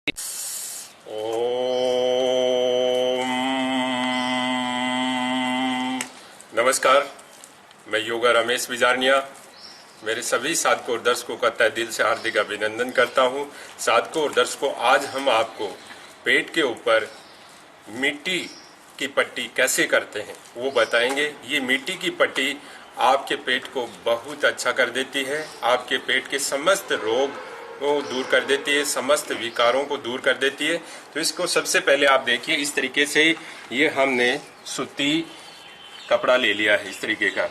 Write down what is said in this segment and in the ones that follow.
ओम नमस्कार। मैं योगा रमेश बिजारनिया मेरे सभी साधकों और दर्शकों का तहे दिल से हार्दिक अभिनंदन करता हूं। साधकों और दर्शकों, आज हम आपको पेट के ऊपर मिट्टी की पट्टी कैसे करते हैं वो बताएंगे। ये मिट्टी की पट्टी आपके पेट को बहुत अच्छा कर देती है, आपके पेट के समस्त रोग को दूर कर देती है, समस्त विकारों को दूर कर देती है। तो इसको सबसे पहले आप देखिए, इस तरीके से ये हमने सूती कपड़ा ले लिया है। इस तरीके का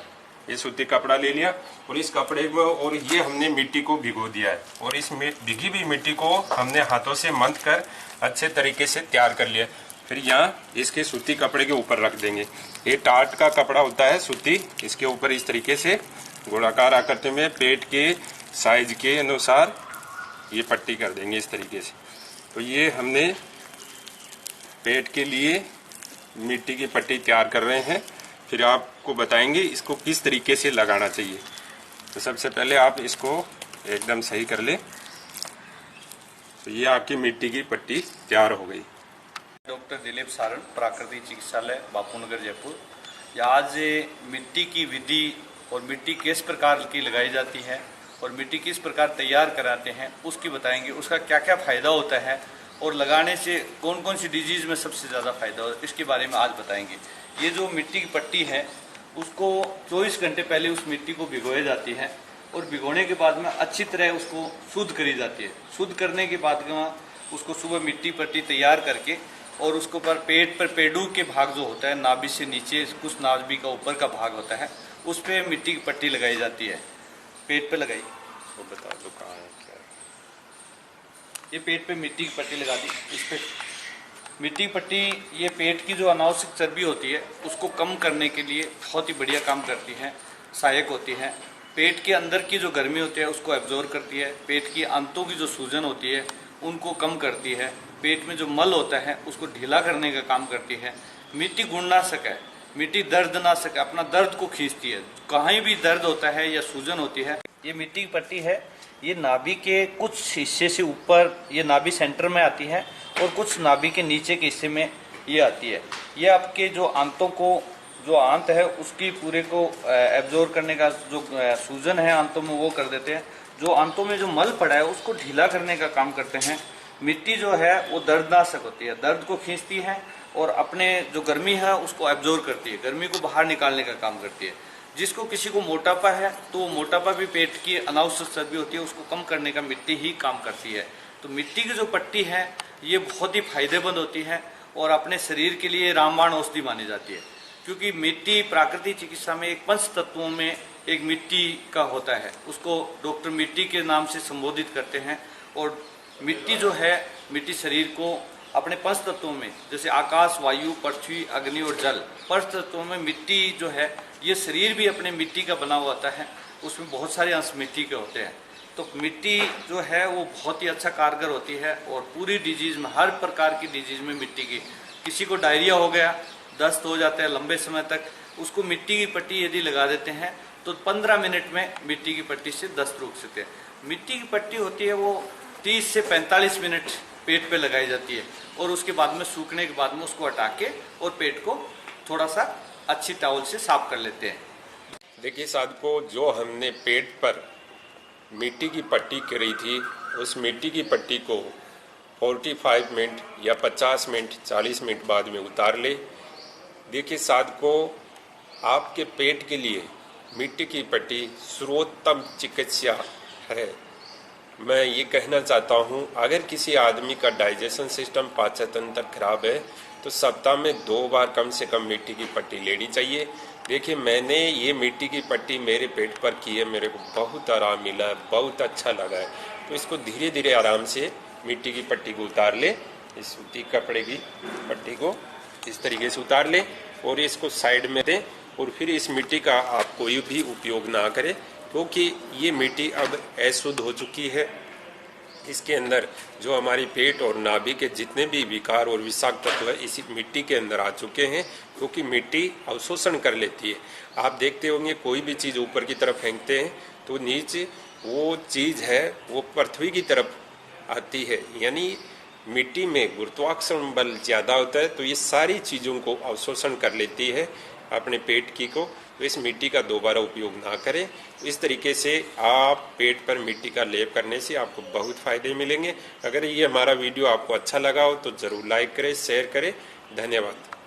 ये सूती कपड़ा ले लिया और इस कपड़े में और ये हमने मिट्टी को भिगो दिया है और इस भिगी हुई मिट्टी को हमने हाथों से मंथ कर अच्छे तरीके से तैयार कर लिया। फिर यहाँ इसके सूती कपड़े के ऊपर रख देंगे। ये टाट का कपड़ा होता है सूती, इसके ऊपर इस तरीके से गोलाकार आकृति में पेट के साइज के अनुसार ये पट्टी कर देंगे इस तरीके से। तो ये हमने पेट के लिए मिट्टी की पट्टी तैयार कर रहे हैं। फिर आपको बताएंगे इसको किस तरीके से लगाना चाहिए। तो सबसे पहले आप इसको एकदम सही कर ले। तो ये आपकी मिट्टी की पट्टी तैयार हो गई। डॉक्टर दिलीप सारण, प्राकृतिक चिकित्सालय, बापूनगर, जयपुर। आज मिट्टी की विधि और मिट्टी किस प्रकार की लगाई जाती है और मिट्टी किस प्रकार तैयार कराते हैं उसकी बताएंगे। उसका क्या क्या फायदा होता है और लगाने से कौन कौन सी डिजीज में सबसे ज़्यादा फायदा होता है, इसके बारे में आज बताएंगे। ये जो मिट्टी की पट्टी है उसको 24 घंटे पहले उस मिट्टी को भिगोई जाती है और भिगोने के बाद में अच्छी तरह उसको शुद्ध करी जाती है। शुद्ध करने के बाद में उसको सुबह मिट्टी पट्टी तैयार करके और उसको पर पेट पर पेडू के भाग जो होता है, नाभि से नीचे कुछ नाभि का ऊपर का भाग होता है, उस पर मिट्टी की पट्टी लगाई जाती है। पेट पे लगाई वो बता दो कहाँ है क्या। ये पेट पे मिट्टी की पट्टी लगा दी। इस पे मिट्टी की पट्टी ये पेट की जो अनावश्यक चर्बी होती है उसको कम करने के लिए बहुत ही बढ़िया काम करती है, सहायक होती है। पेट के अंदर की जो गर्मी होती है उसको एब्जॉर्ब करती है। पेट की आंतों की जो सूजन होती है उनको कम करती है। पेट में जो मल होता है उसको ढीला करने का काम करती है। मिट्टी गुणनाशक है, मिट्टी दर्दनाशक है, अपना दर्द को खींचती है। कहीं भी दर्द होता है या सूजन होती है, ये मिट्टी की पट्टी है। ये नाभि के कुछ हिस्से से ऊपर, ये नाभि सेंटर में आती है और कुछ नाभि के नीचे के हिस्से में ये आती है। ये आपके जो आंतों को, जो आंत है उसकी पूरे को एब्जॉर्ब करने का जो सूजन है आंतों में वो कर देते हैं। जो आंतों में जो मल पड़ा है उसको ढीला करने का काम करते हैं। मिट्टी जो है वो दर्दनाशक होती है, दर्द को खींचती है और अपने जो गर्मी है उसको एब्जॉर्ब करती है, गर्मी को बाहर निकालने का काम करती है। जिसको किसी को मोटापा है तो मोटापा भी पेट की अनावश्यक चर्बी होती है उसको कम करने का मिट्टी ही काम करती है। तो मिट्टी की जो पट्टी है ये बहुत ही फायदेमंद होती है और अपने शरीर के लिए रामबाण औषधि मानी जाती है। क्योंकि मिट्टी प्राकृतिक चिकित्सा में एक पंच तत्वों में एक मिट्टी का होता है, उसको डॉक्टर मिट्टी के नाम से संबोधित करते हैं। और मिट्टी जो है, मिट्टी शरीर को अपने पंच तत्वों में, जैसे आकाश, वायु, पृथ्वी, अग्नि और जल, पंच तत्वों में मिट्टी जो है, ये शरीर भी अपने मिट्टी का बना हुआ होता है, उसमें बहुत सारे अंश मिट्टी के होते हैं। तो मिट्टी जो है वो बहुत ही अच्छा कारगर होती है और पूरी डिजीज में, हर प्रकार की डिजीज में मिट्टी की, किसी को डायरिया हो गया, दस्त हो जाता है लंबे समय तक, उसको मिट्टी की पट्टी यदि लगा देते हैं तो 15 मिनट में मिट्टी की पट्टी से दस्त रुक सकते हैं। मिट्टी की पट्टी होती है वो 30 से 45 मिनट पेट पे लगाई जाती है और उसके बाद में सूखने के बाद में उसको हटा के और पेट को थोड़ा सा अच्छी टॉवल से साफ कर लेते हैं। देखिए साधकों, जो हमने पेट पर मिट्टी की पट्टी करी थी उस मिट्टी की पट्टी को 45 मिनट या 50 मिनट 40 मिनट बाद में उतार ले। देखिए साधकों, आपके पेट के लिए मिट्टी की पट्टी सर्वोत्तम चिकित्सा है। मैं ये कहना चाहता हूँ, अगर किसी आदमी का डाइजेशन सिस्टम, पाचन तंत्र खराब है तो सप्ताह में 2 बार कम से कम मिट्टी की पट्टी लेनी चाहिए। देखिए, मैंने ये मिट्टी की पट्टी मेरे पेट पर की है, मेरे को बहुत आराम मिला है, बहुत अच्छा लगा है। तो इसको धीरे धीरे आराम से मिट्टी की पट्टी को उतार ले। इस सूती कपड़े की पट्टी को इस तरीके से उतार ले और इसको साइड में दें और फिर इस मिट्टी का आप कोई भी उपयोग ना करें, क्योंकि ये मिट्टी अब अशुद्ध हो चुकी है। इसके अंदर जो हमारी पेट और नाभि के जितने भी विकार और विषाक्त तत्व है इसी मिट्टी के अंदर आ चुके हैं, क्योंकि मिट्टी अवशोषण कर लेती है। आप देखते होंगे कोई भी चीज़ ऊपर की तरफ फेंकते हैं तो नीचे वो चीज़ है वो पृथ्वी की तरफ आती है, यानी मिट्टी में गुरुत्वाकर्षण बल ज़्यादा होता है, तो ये सारी चीज़ों को अवशोषण कर लेती है अपने पेट की को। तो इस मिट्टी का दोबारा उपयोग ना करें। इस तरीके से आप पेट पर मिट्टी का लेप करने से आपको बहुत फ़ायदे मिलेंगे। अगर ये हमारा वीडियो आपको अच्छा लगा हो तो ज़रूर लाइक करें, शेयर करें। धन्यवाद।